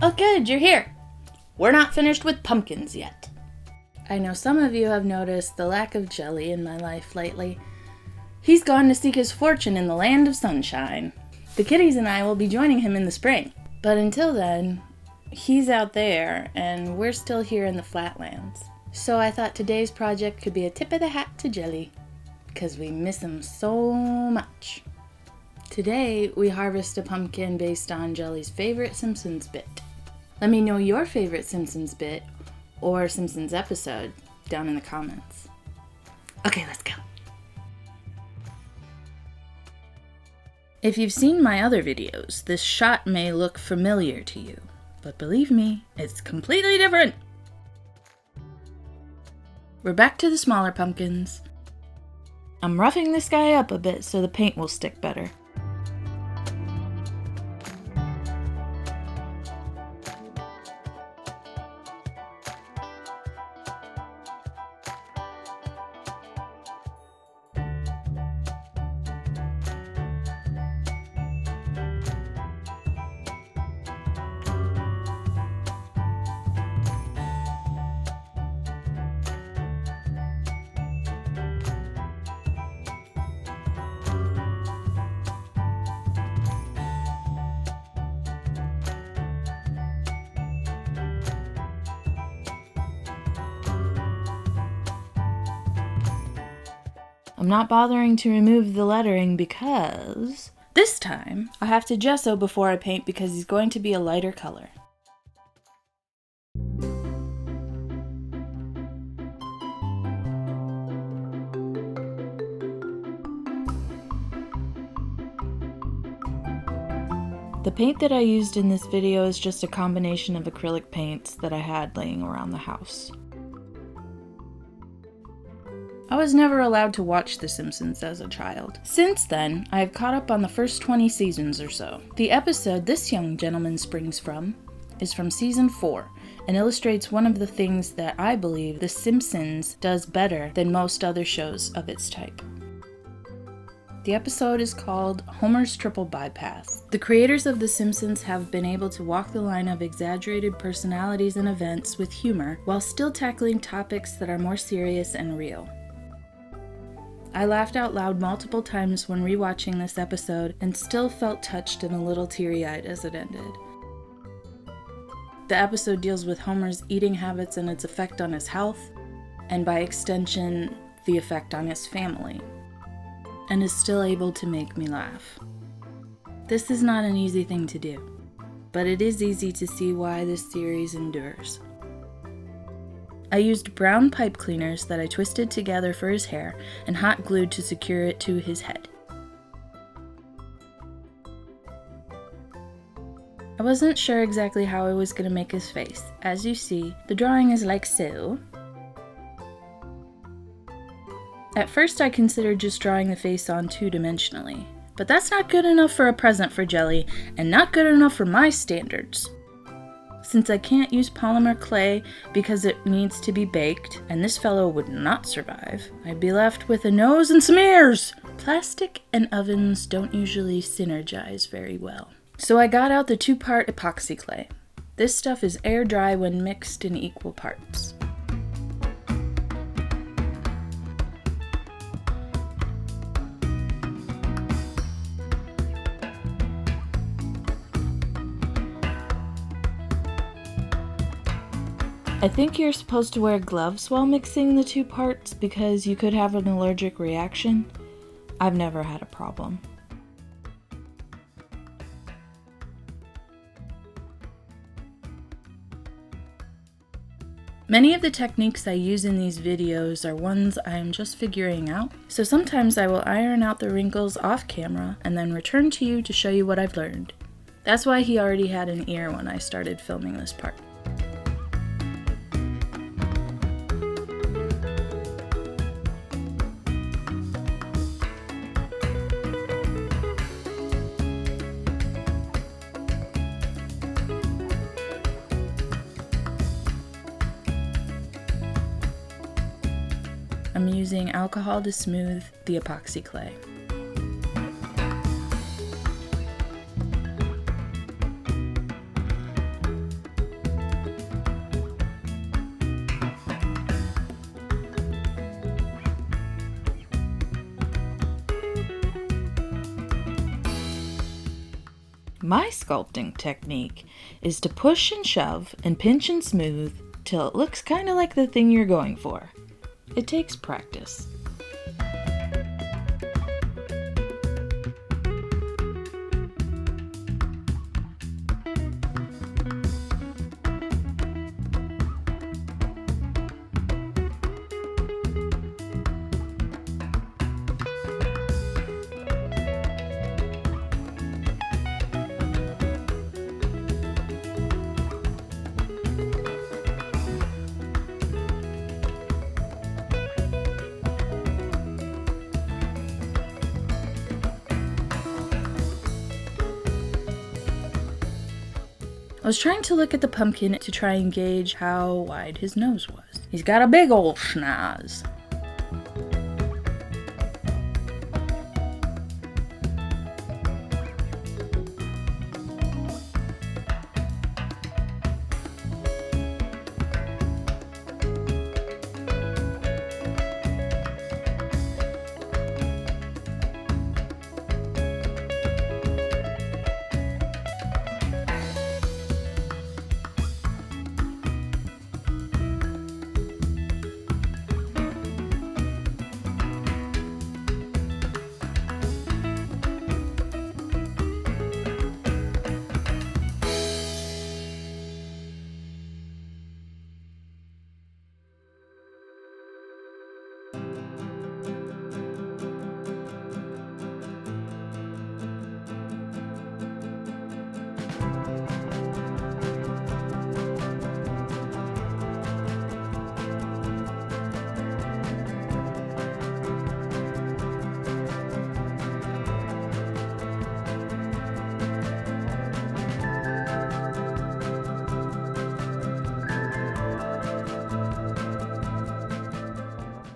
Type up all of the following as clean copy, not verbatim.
Oh good, you're here. We're not finished with pumpkins yet. I know some of you have noticed the lack of Jelly in my life lately. He's gone to seek his fortune in the land of sunshine. The kitties and I will be joining him in the spring. But until then, he's out there and we're still here in the flatlands. So I thought today's project could be a tip of the hat to Jelly, because we miss him so much. Today, we harvest a pumpkin based on Jelly's favorite Simpsons bit. Let me know your favorite Simpsons bit or Simpsons episode down in the comments. Okay, let's go. If you've seen my other videos, this shot may look familiar to you, but believe me, it's completely different. We're back to the smaller pumpkins. I'm roughing this guy up a bit so the paint will stick better. I'm not bothering to remove the lettering because this time I have to gesso before I paint because he's going to be a lighter color. The paint that I used in this video is just a combination of acrylic paints that I had laying around the house. I was never allowed to watch The Simpsons as a child. Since then, I have caught up on the first 20 seasons or so. The episode this young gentleman springs from is from season 4 and illustrates one of the things that I believe The Simpsons does better than most other shows of its type. The episode is called Homer's Triple Bypass. The creators of The Simpsons have been able to walk the line of exaggerated personalities and events with humor while still tackling topics that are more serious and real. I laughed out loud multiple times when rewatching this episode and still felt touched and a little teary-eyed as it ended. The episode deals with Homer's eating habits and its effect on his health, and by extension, the effect on his family, and is still able to make me laugh. This is not an easy thing to do, but it is easy to see why this series endures. I used brown pipe cleaners that I twisted together for his hair and hot glued to secure it to his head. I wasn't sure exactly how I was going to make his face. As you see, the drawing is like so. At first I considered just drawing the face on two-dimensionally, but that's not good enough for a present for Jelly, and not good enough for my standards. Since I can't use polymer clay because it needs to be baked, and this fellow would not survive, I'd be left with a nose and some ears! Plastic and ovens don't usually synergize very well. So I got out the 2-part epoxy clay. This stuff is air dry when mixed in equal parts. I think you're supposed to wear gloves while mixing the 2 parts because you could have an allergic reaction. I've never had a problem. Many of the techniques I use in these videos are ones I am just figuring out, so sometimes I will iron out the wrinkles off camera and then return to you to show you what I've learned. That's why he already had an ear when I started filming this part. I'm using alcohol to smooth the epoxy clay. My sculpting technique is to push and shove and pinch and smooth till it looks kind of like the thing you're going for. It takes practice. I was trying to look at the pumpkin to try and gauge how wide his nose was. He's got a big ol' schnoz.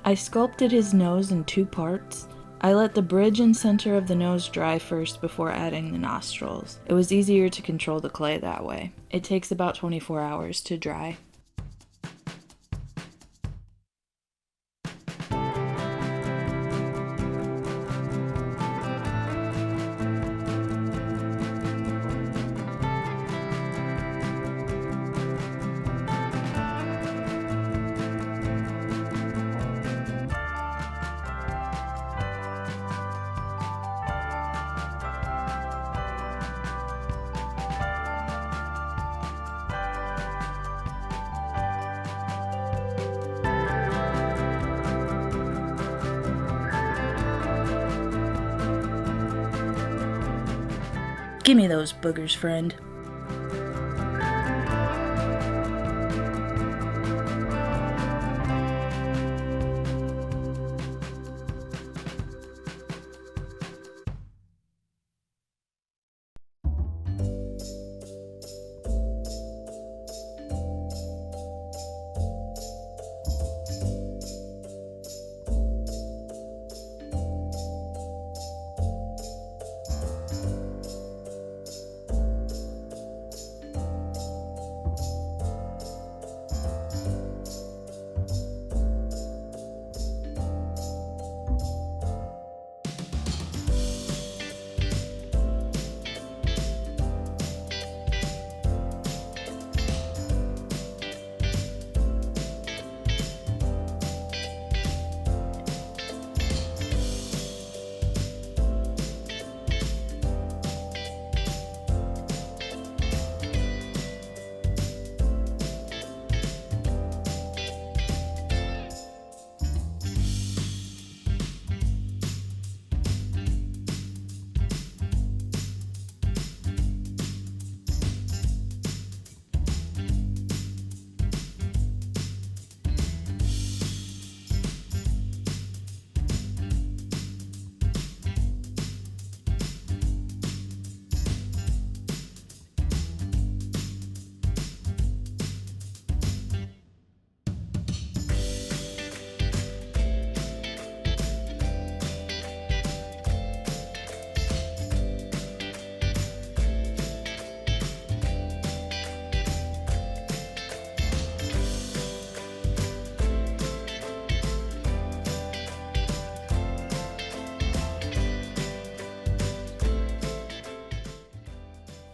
I sculpted his nose in 2 parts. I let the bridge and center of the nose dry first before adding the nostrils. It was easier to control the clay that way. It takes about 24 hours to dry. Gimme those boogers, friend.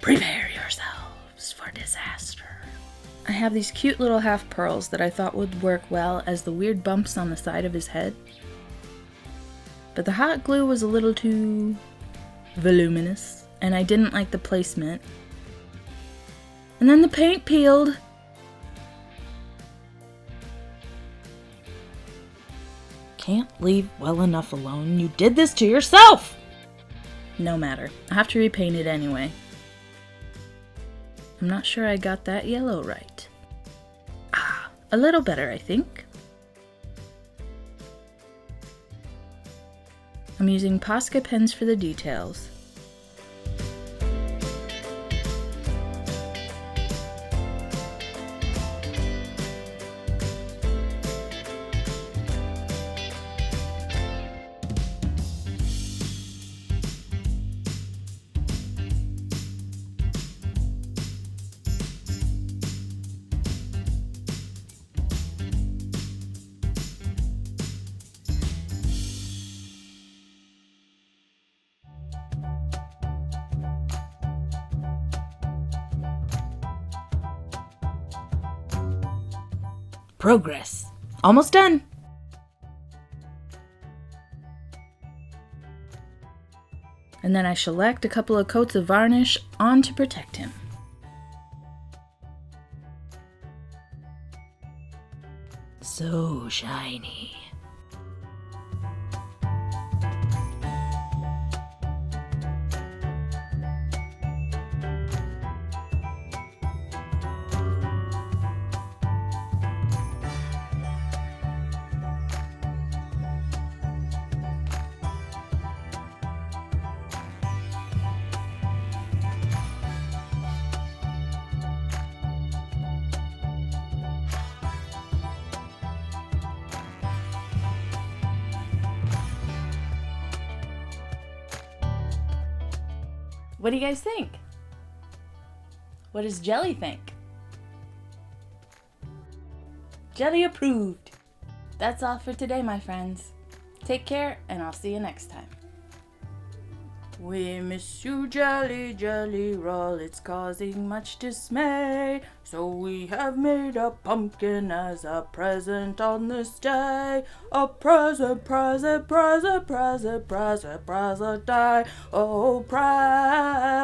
Prepare yourselves for disaster. I have these cute little half pearls that I thought would work well as the weird bumps on the side of his head. But the hot glue was a little too voluminous, and I didn't like the placement. And then the paint peeled. Can't leave well enough alone. You did this to yourself! No matter. I have to repaint it anyway. I'm not sure I got that yellow right. A little better, I think. I'm using Posca pens for the details. Progress. Almost done. And then I shellacked a couple of coats of varnish on to protect him. So shiny. What do you guys think? What does Jelly think? Jelly approved. That's all for today, my friends. Take care, and I'll see you next time. We miss you, Jelly, Jelly Roll. It's causing much dismay. So we have made a pumpkin as a present on this day. A present, present, present, present, present, present day. Oh, present.